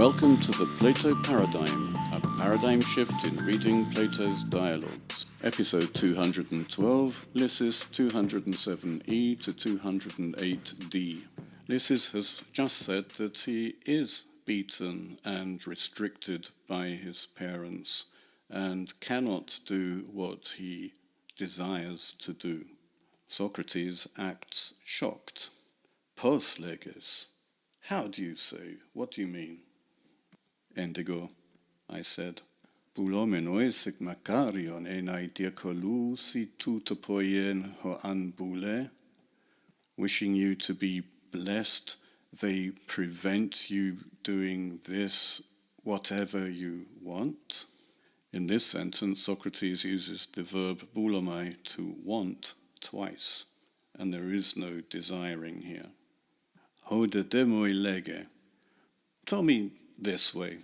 Welcome to the Plato Paradigm, a paradigm shift in reading Plato's dialogues. Episode 212, Lysis 207e to 208d. Lysis has just said that he is beaten and restricted by his parents and cannot do what he desires to do. Socrates acts shocked. Pos leges. How do you say? What do you mean? Endigo, I said. Boulomen oisik makarion enai diakolu si tutopoien ho anbule. Wishing you to be blessed, they prevent you doing this, whatever you want. In this sentence, Socrates uses the verb boulomai, to want, twice, and there is no desiring here. Hode demoi lege. Tell me this way.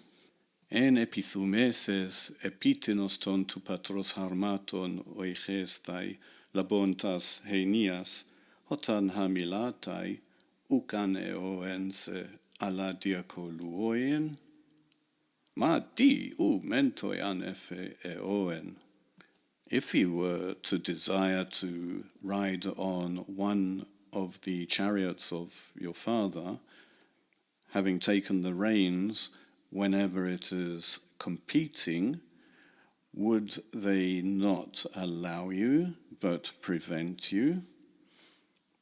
En epithumeses epitenos ton tu patros harmaton oichestai labontas heinias hotan hamilatai ucan eoense ala diakoluoien? Ma di mentoi anefe eoen. If you were to desire to ride on one of the chariots of your father, having taken the reins whenever it is competing, would they not allow you, but prevent you?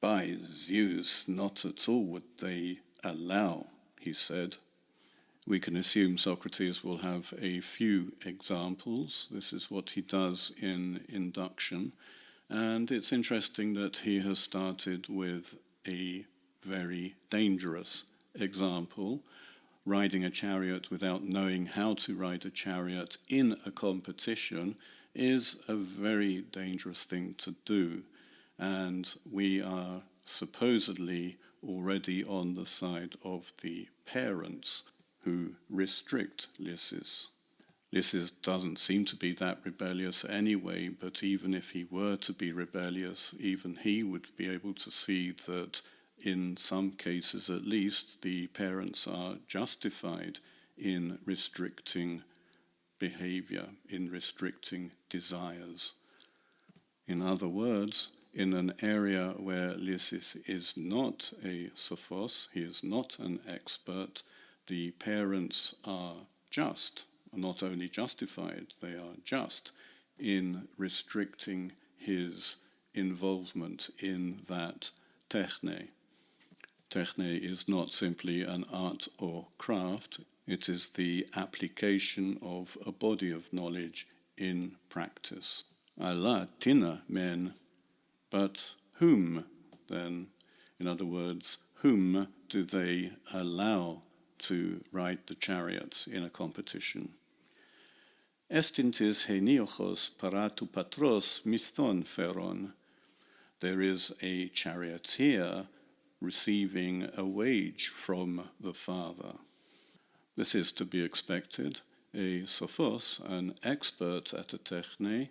By Zeus, not at all would they allow, he said. We can assume Socrates will have a few examples. This is what he does in induction. And it's interesting that he has started with a very dangerous example. Riding a chariot without knowing how to ride a chariot in a competition is a very dangerous thing to do. And we are supposedly already on the side of the parents who restrict Lysis. Lysis doesn't seem to be that rebellious anyway, but even if he were to be rebellious, even he would be able to see that in some cases at least, the parents are justified in restricting behavior, in restricting desires. In other words, in an area where Lysis is not a sophos, he is not an expert, the parents are just, not only justified, they are just in restricting his involvement in that techne. Techne is not simply an art or craft, it is the application of a body of knowledge in practice. Allah tina men, but whom then? In other words, whom do they allow to ride the chariots in a competition? Estintis heniochos paratu patros misthon feron. There is a charioteer receiving a wage from the father. This is to be expected. A sophos, an expert at a techne,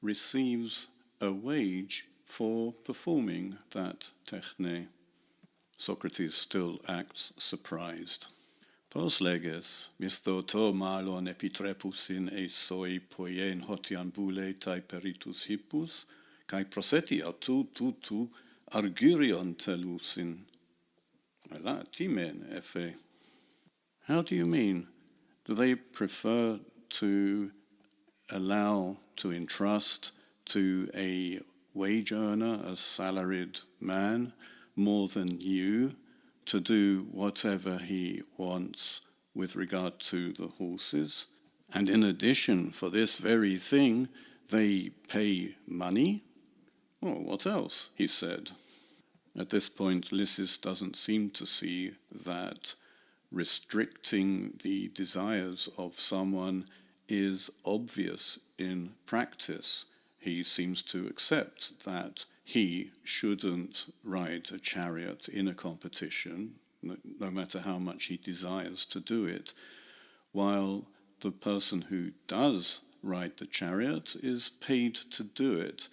receives a wage for performing that techne. Socrates still acts surprised. Pos leges, misthoto malon epitrepusin eisoi poien hotian bule tai peritus hippus, kai proseti autu tutu argurion telusin. Ala timen efe. How do you mean? Do they prefer to allow, to entrust to a wage earner, a salaried man, more than you, to do whatever he wants with regard to the horses? And in addition, for this very thing, they pay money? Well, what else? He said. At this point, Lysis doesn't seem to see that restricting the desires of someone is obvious in practice. He seems to accept that he shouldn't ride a chariot in a competition, no matter how much he desires to do it, while the person who does ride the chariot is paid to do it.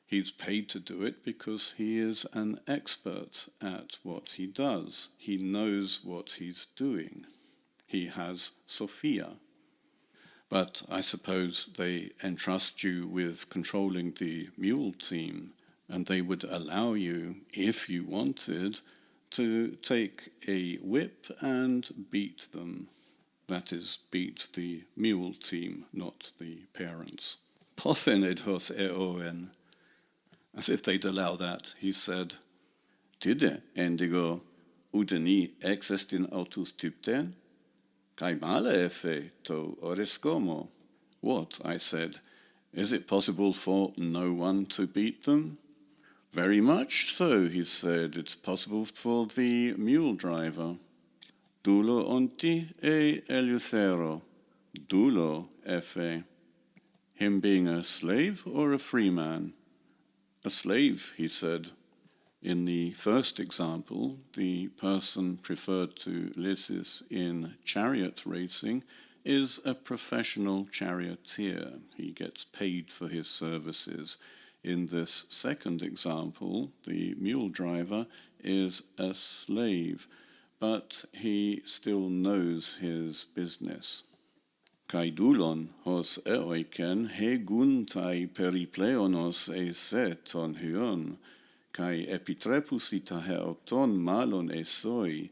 He's paid to do it because he is an expert at what he does. He knows what he's doing. he has Sophia. But I suppose they entrust you with controlling the mule team, and they would allow you, if you wanted, to take a whip and beat them. That is, beat the mule team, not the parents. Pothenedhos eoen. As if they'd allow that, he said, Tide endigo udeni existin autus typten? Kai male efe to orescomo. What, I said, is it possible for no one to beat them? Very much so, he said, it's possible for the mule driver. Dulo onti e Eleuthero. Dulo efe. Him being a slave or a free man? A slave, he said. In the first example, the person referred to Lysis in chariot racing is a professional charioteer. He gets paid for his services. In this second example, the mule driver is a slave, but he still knows his business. Kai doulon hos eoiken he guntai peripleonos e seton hyon, kai epitrepus ita heauton malon esoi,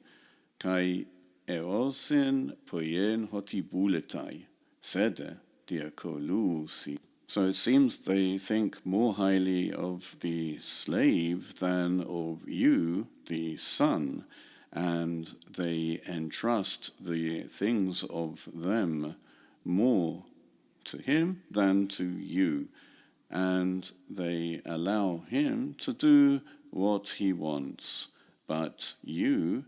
kai eosin poien hoti buletai, sede diakolusi. So it seems they think more highly of the slave than of you, the son, and they entrust the things of them more to him than to you, and they allow him to do what he wants, but you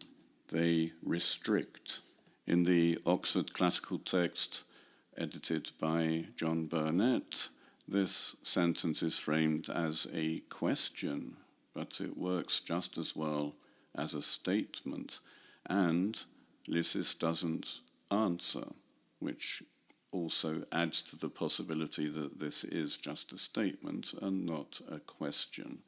they restrict. In the Oxford Classical Text, edited by John Burnett, this sentence is framed as a question, but it works just as well as a statement, and Lysis doesn't answer, which also adds to the possibility that this is just a statement and not a question.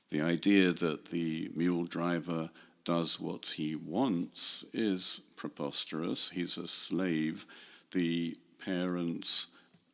The idea that the mule driver does what he wants is preposterous. He's a slave. The parents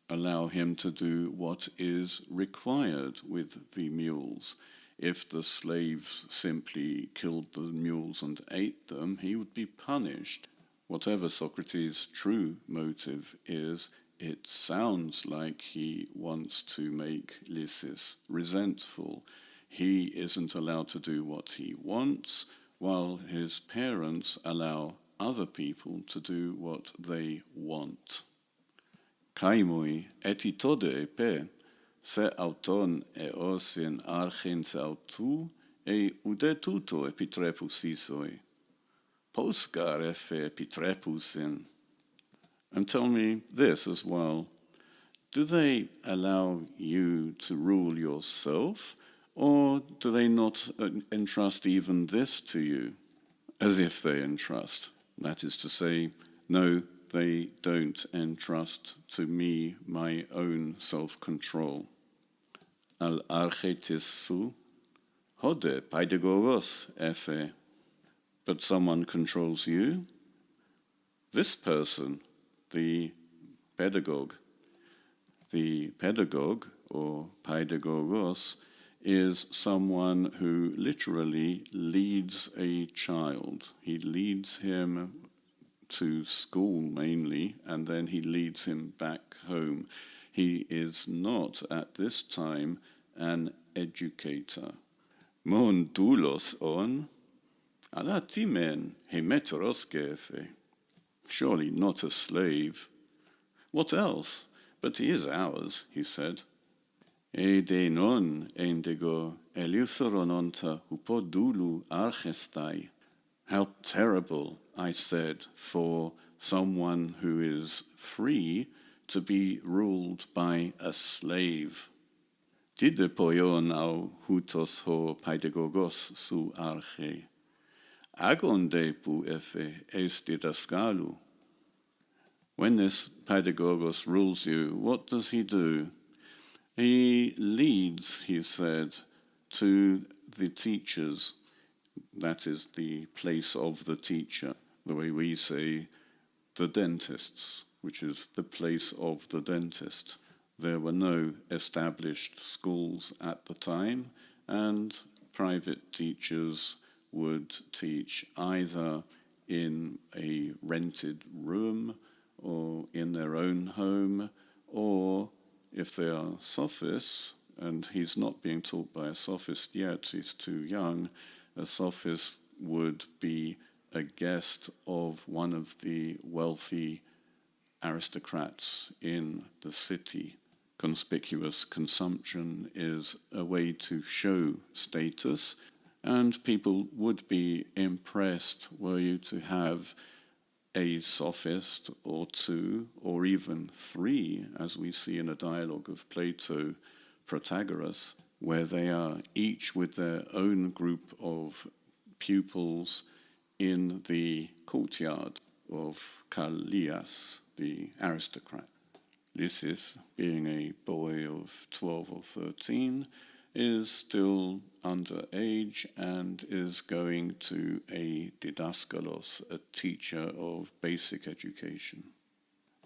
allow him to do what is required with the mules. If the slave simply killed the mules and ate them, he would be punished. Whatever Socrates' true motive is, it sounds like he wants to make Lysis resentful. He isn't allowed to do what he wants, while his parents allow other people to do what they want. Kaimui etitode epe, se auton eosin archen se autu, e udetuto epitrepus isoi. Poscar efe epitrepusin. And tell me this as well. Do they allow you to rule yourself, or do they not entrust even this to you? As if they entrust. That is to say, no, they don't entrust to me my own self-control. Al archetis su, hode paidagogos efe. But someone controls you. This person, the pedagogue. The pedagogue, or paidagogos, is someone who literally leads a child. He leads him to school mainly, and then he leads him back home. He is not, at this time, an educator. Mon doulos on. Alatimen hemeteroskefe. Surely not a slave. What else? But he is ours, he said. E de non endigo eleutherononta hupodulu archestai. How terrible, I said, for someone who is free to be ruled by a slave. Dide poion au hutos ho paidagogos su arche. Agonde pu efe est didaskalu. When this pedagogos rules you, what does he do? He leads, he said, to the teachers. That is the place of the teacher. The way we say, the dentists, which is the place of the dentist. There were no established schools at the time, and private teachers would teach either in a rented room or in their own home, or if they are sophists, and he's not being taught by a sophist yet, he's too young, a sophist would be a guest of one of the wealthy aristocrats in the city. Conspicuous consumption is a way to show status, and people would be impressed were you to have a sophist or two, or even three, as we see in a dialogue of Plato, Protagoras, where they are each with their own group of pupils in the courtyard of Callias, the aristocrat. Lysis, being a boy of 12 or 13, is still underage and is going to a didaskalos, a teacher of basic education.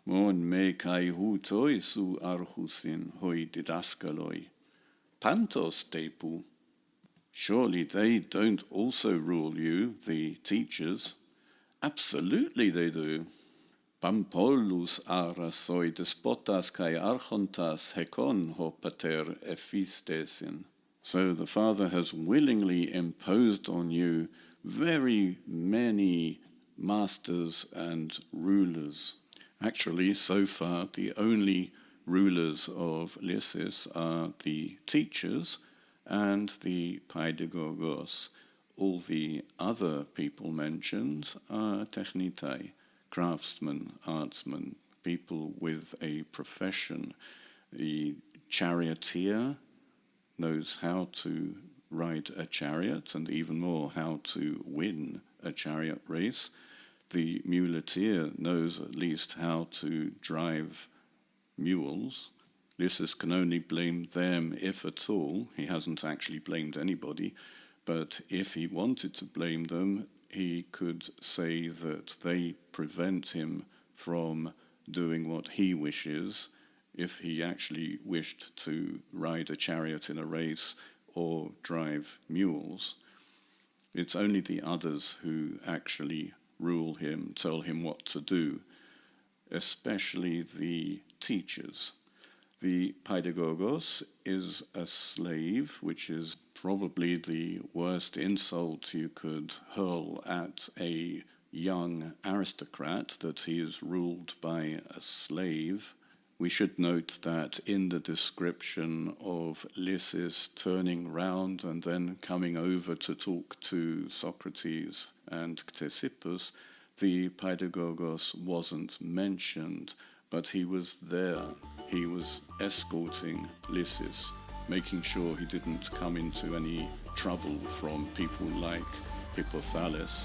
Mon me kai hutoi su archusin hoi didaskaloi. Pantos tepu. Surely they don't also rule you, the teachers? Absolutely they do. Pampolus arasoi despotas kai archontas hekon ho pater ephistesin. So the Father has willingly imposed on you very many masters and rulers. Actually, so far, the only rulers of Lysis are the teachers and the paidagogos. All the other people mentioned are technitai, craftsmen, artsmen, people with a profession. The charioteer knows how to ride a chariot and even more how to win a chariot race. The muleteer knows at least how to drive mules. Lysis can only blame them if at all. He hasn't actually blamed anybody, but if he wanted to blame them, he could say that they prevent him from doing what he wishes. If he actually wished to ride a chariot in a race or drive mules, it's only the others who actually rule him, tell him what to do, especially the teachers. The paidagogos is a slave, which is probably the worst insult you could hurl at a young aristocrat, that he is ruled by a slave. We should note that in the description of Lysis turning round and then coming over to talk to Socrates and Ctesippus, the paidagogos wasn't mentioned, but he was there. He was escorting Lysis, making sure he didn't come into any trouble from people like Hippothales.